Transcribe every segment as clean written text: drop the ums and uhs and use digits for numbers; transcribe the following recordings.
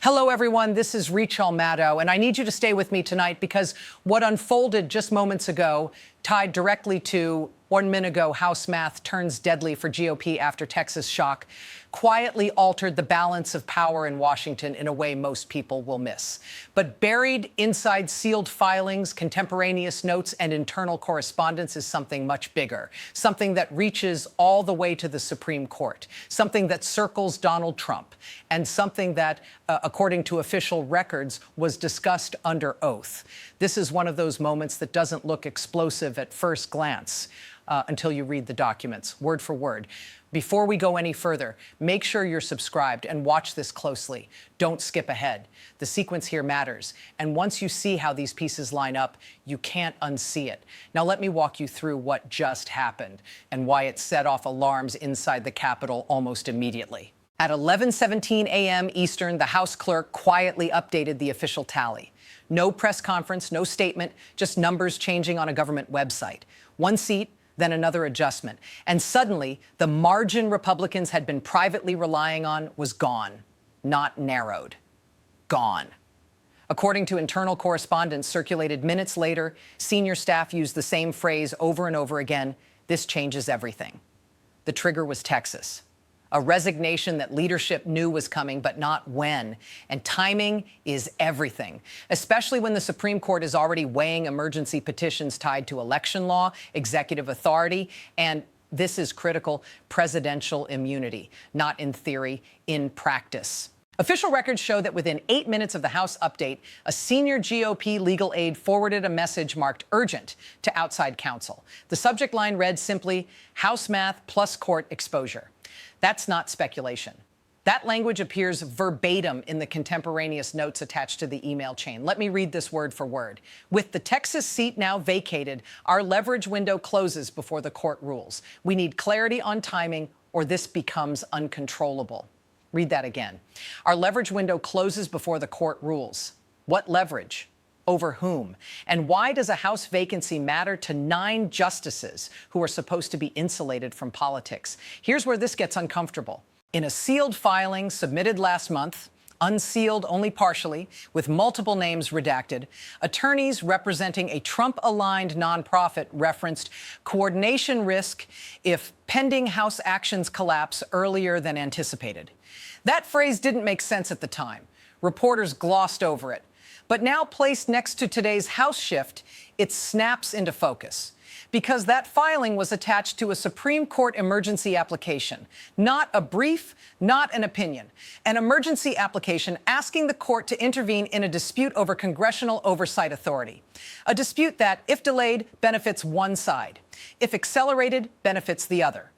Hello, everyone. This is Rachel Maddow, and I need you to stay with me tonight because what unfolded just moments ago tied directly to 1 minute ago, House math turns deadly for GOP after Texas shock, quietly altered the balance of power in Washington in a way most people will miss. But buried inside sealed filings, contemporaneous notes, and internal correspondence is something much bigger, something that reaches all the way to the Supreme Court, something that circles Donald Trump, and something that, according to official records, was discussed under oath. This is one of those moments that doesn't look explosive at first glance until you read the documents, word for word. Before we go any further, make sure you're subscribed and watch this closely. Don't skip ahead. The sequence here matters. And once you see how these pieces line up, you can't unsee it. Now, let me walk you through what just happened and why it set off alarms inside the Capitol almost immediately. At 11:17 a.m. Eastern, the House clerk quietly updated the official tally. No press conference, no statement, just numbers changing on a government website. One seat, then another adjustment. And suddenly, the margin Republicans had been privately relying on was gone, not narrowed. Gone. According to internal correspondence circulated minutes later, senior staff used the same phrase over and over again: this changes everything. The trigger was Texas. A resignation that leadership knew was coming, but not when. And timing is everything, especially when the Supreme Court is already weighing emergency petitions tied to election law, executive authority, and this is critical, presidential immunity, not in theory, in practice. Official records show that within 8 minutes of the House update, a senior GOP legal aide forwarded a message marked urgent to outside counsel. The subject line read simply, House math plus court exposure. That's not speculation. That language appears verbatim in the contemporaneous notes attached to the email chain. Let me read this word for word. With the Texas seat now vacated, our leverage window closes before the court rules. We need clarity on timing or this becomes uncontrollable. Read that again. Our leverage window closes before the court rules. What leverage? Over whom? And why does a House vacancy matter to 9 justices who are supposed to be insulated from politics? Here's where this gets uncomfortable. In a sealed filing submitted last month, unsealed only partially, with multiple names redacted, attorneys representing a Trump-aligned nonprofit referenced coordination risk if pending House actions collapse earlier than anticipated. That phrase didn't make sense at the time. Reporters glossed over it. But now placed next to today's House shift, it snaps into focus. Because that filing was attached to a Supreme Court emergency application, not a brief, not an opinion. An emergency application asking the court to intervene in a dispute over congressional oversight authority. A dispute that, if delayed, benefits one side. If accelerated, benefits the other.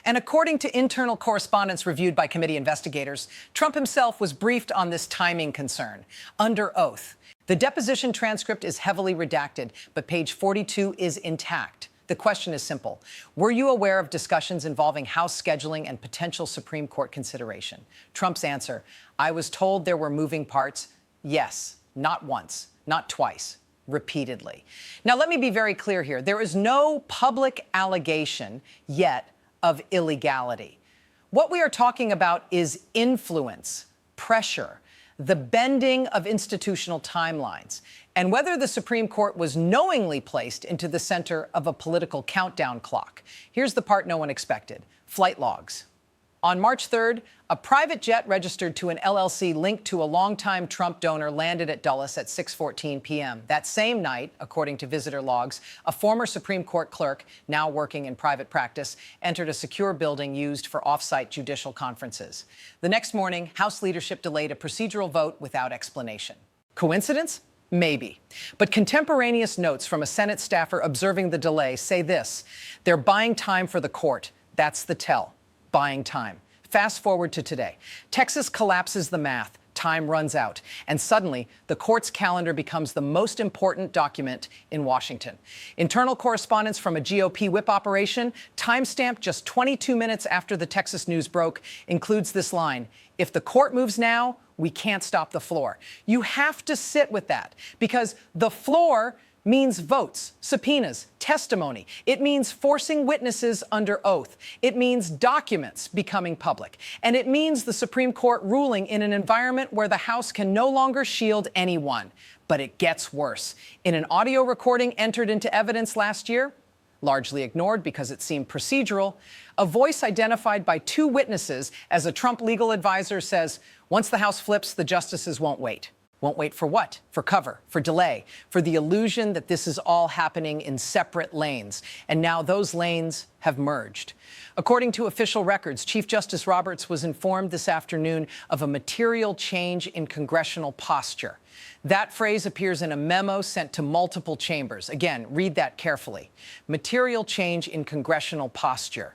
And according to internal correspondence reviewed by committee investigators, Trump himself was briefed on this timing concern under oath. The deposition transcript is heavily redacted, but page 42 is intact. The question is simple. Were you aware of discussions involving House scheduling and potential Supreme Court consideration? Trump's answer, I was told there were moving parts. Yes, not once, not twice. Repeatedly. Now, let me be very clear here. There is no public allegation yet of illegality. What we are talking about is influence, pressure, the bending of institutional timelines, and whether the Supreme Court was knowingly placed into the center of a political countdown clock. Here's the part no one expected. Flight logs. On March 3rd, a private jet registered to an LLC linked to a longtime Trump donor landed at Dulles at 6:14 p.m. That same night, according to visitor logs, a former Supreme Court clerk, now working in private practice, entered a secure building used for off-site judicial conferences. The next morning, House leadership delayed a procedural vote without explanation. Coincidence? Maybe. But contemporaneous notes from a Senate staffer observing the delay say this: they're buying time for the court. That's the tell. Buying time. Fast forward to today. Texas collapses the math. Time runs out. And suddenly, the court's calendar becomes the most important document in Washington. Internal correspondence from a GOP whip operation, timestamped just 22 minutes after the Texas news broke, includes this line: if the court moves now, we can't stop the floor. You have to sit with that because the floor means votes, subpoenas, testimony. It means forcing witnesses under oath. It means documents becoming public. And it means the Supreme Court ruling in an environment where the House can no longer shield anyone. But it gets worse. In an audio recording entered into evidence last year, largely ignored because it seemed procedural, a voice identified by two witnesses as a Trump legal advisor says, once the House flips, the justices won't wait. Won't wait for what? For cover, for delay, for the illusion that this is all happening in separate lanes. And now those lanes have merged. According to official records, Chief Justice Roberts was informed this afternoon of a material change in congressional posture. That phrase appears in a memo sent to multiple chambers. Again, read that carefully. Material change in congressional posture.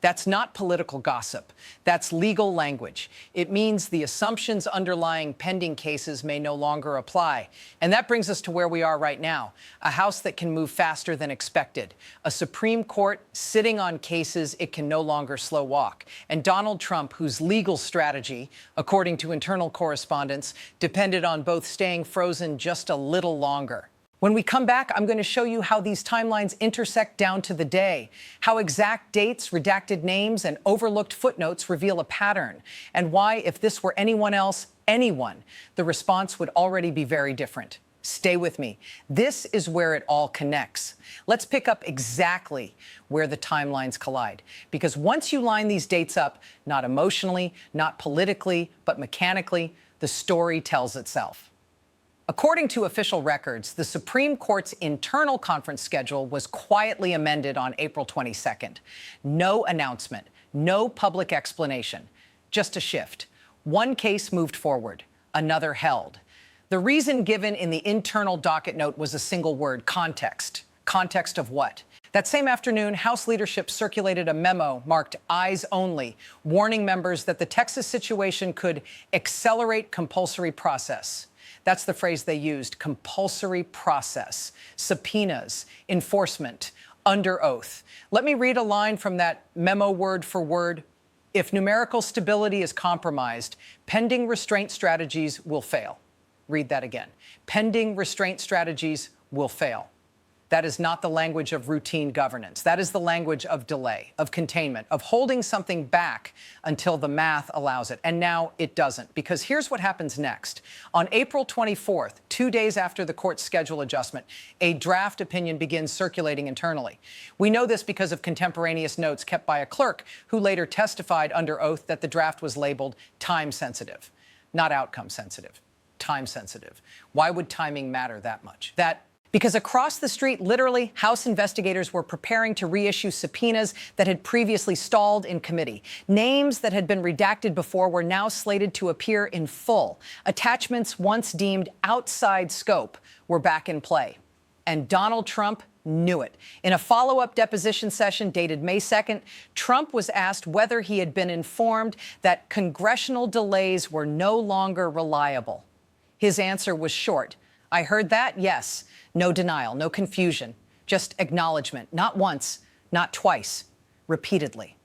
That's not political gossip. That's legal language. It means the assumptions underlying pending cases may no longer apply. And that brings us to where we are right now, a House that can move faster than expected, a Supreme Court sitting on cases it can no longer slow walk, and Donald Trump, whose legal strategy, according to internal correspondence, depended on both staying frozen just a little longer. When we come back, I'm going to show you how these timelines intersect down to the day, how exact dates, redacted names, and overlooked footnotes reveal a pattern, and why, if this were anyone else, anyone, the response would already be very different. Stay with me. This is where it all connects. Let's pick up exactly where the timelines collide. Because once you line these dates up, not emotionally, not politically, but mechanically, the story tells itself. According to official records, the Supreme Court's internal conference schedule was quietly amended on April 22nd. No announcement, no public explanation, just a shift. One case moved forward, another held. The reason given in the internal docket note was a single word: context. Context of what? That same afternoon, House leadership circulated a memo marked "Eyes Only," warning members that the Texas situation could accelerate compulsory process. That's the phrase they used: compulsory process, subpoenas, enforcement, under oath. Let me read a line from that memo word for word. If numerical stability is compromised, pending restraint strategies will fail. Read that again. Pending restraint strategies will fail. That is not the language of routine governance. That is the language of delay, of containment, of holding something back until the math allows it. And now it doesn't, because here's what happens next. On April 24th, 2 days after the court's schedule adjustment, a draft opinion begins circulating internally. We know this because of contemporaneous notes kept by a clerk who later testified under oath that the draft was labeled time sensitive, not outcome sensitive, time sensitive. Why would timing matter that much? Because across the street, literally, House investigators were preparing to reissue subpoenas that had previously stalled in committee. Names that had been redacted before were now slated to appear in full. Attachments once deemed outside scope were back in play. And Donald Trump knew it. In a follow-up deposition session dated May 2nd, Trump was asked whether he had been informed that congressional delays were no longer reliable. His answer was short. I heard that, yes. No denial, no confusion, just acknowledgement, not once, not twice, repeatedly.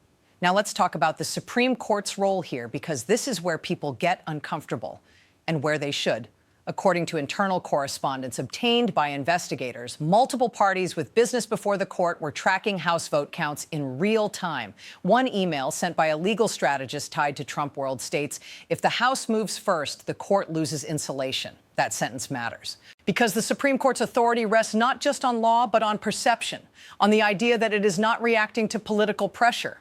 Now let's talk about the Supreme Court's role here, because this is where people get uncomfortable, and where they should. According to internal correspondence obtained by investigators, multiple parties with business before the court were tracking House vote counts in real time. One email sent by a legal strategist tied to Trump World states, if the House moves first, the court loses insulation. That sentence matters. Because the Supreme Court's authority rests not just on law, but on perception, on the idea that it is not reacting to political pressure.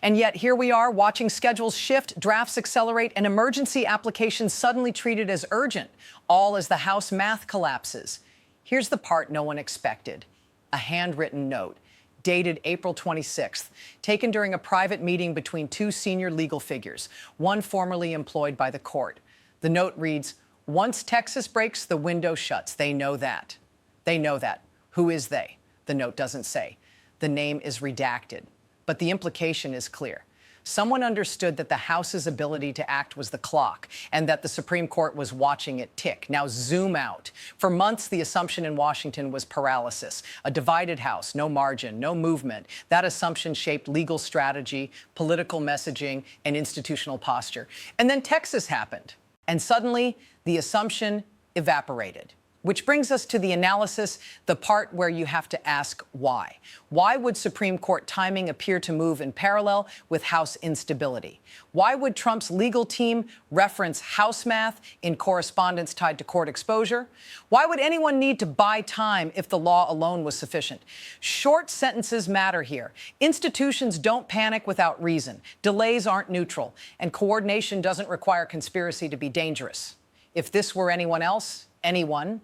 And yet here we are watching schedules shift, drafts accelerate, and emergency applications suddenly treated as urgent, all as the House math collapses. Here's the part no one expected: a handwritten note dated April 26th, taken during a private meeting between two senior legal figures, one formerly employed by the court. The note reads, once Texas breaks, the window shuts. They know that. They know that. Who is they? The note doesn't say. The name is redacted. But the implication is clear. Someone understood that the House's ability to act was the clock, and that the Supreme Court was watching it tick. Now zoom out. For months, the assumption in Washington was paralysis. A divided House, no margin, no movement. That assumption shaped legal strategy, political messaging, and institutional posture. And then Texas happened. And suddenly, the assumption evaporated. Which brings us to the analysis, the part where you have to ask why. Why would Supreme Court timing appear to move in parallel with House instability? Why would Trump's legal team reference House math in correspondence tied to court exposure? Why would anyone need to buy time if the law alone was sufficient? Short sentences matter here. Institutions don't panic without reason. Delays aren't neutral. And coordination doesn't require conspiracy to be dangerous. If this were anyone else, anyone,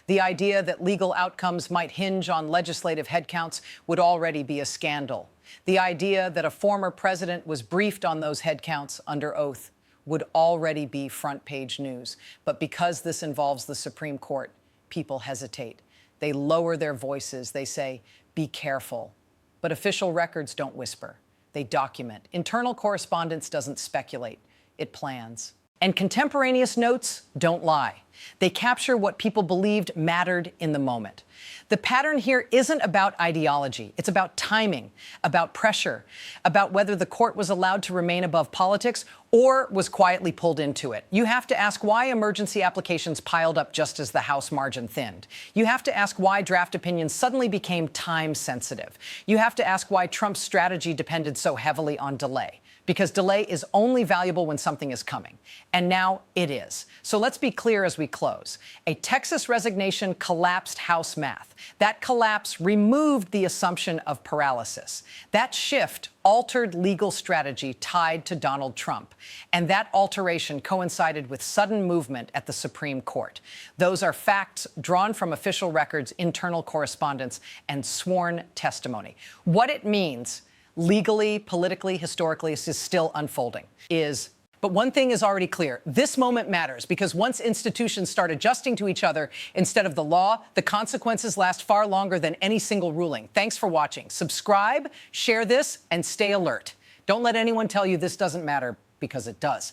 the idea that legal outcomes might hinge on legislative headcounts would already be a scandal. The idea that a former president was briefed on those headcounts under oath would already be front-page news. But because this involves the Supreme Court, people hesitate. They lower their voices. They say, be careful. But official records don't whisper. They document. Internal correspondence doesn't speculate. It plans. And contemporaneous notes don't lie. They capture what people believed mattered in the moment. The pattern here isn't about ideology. It's about timing, about pressure, about whether the court was allowed to remain above politics or was quietly pulled into it. You have to ask why emergency applications piled up just as the House margin thinned. You have to ask why draft opinions suddenly became time sensitive. You have to ask why Trump's strategy depended so heavily on delay. Because delay is only valuable when something is coming. And now it is. So let's be clear as we close. A Texas resignation collapsed House math. That collapse removed the assumption of paralysis. That shift altered legal strategy tied to Donald Trump. And that alteration coincided with sudden movement at the Supreme Court. Those are facts drawn from official records, internal correspondence, and sworn testimony. What it means legally, politically, historically, is still unfolding. But one thing is already clear. This moment matters because once institutions start adjusting to each other instead of the law, the consequences last far longer than any single ruling. Thanks for watching. Subscribe, share this, and stay alert. Don't let anyone tell you this doesn't matter, because it does.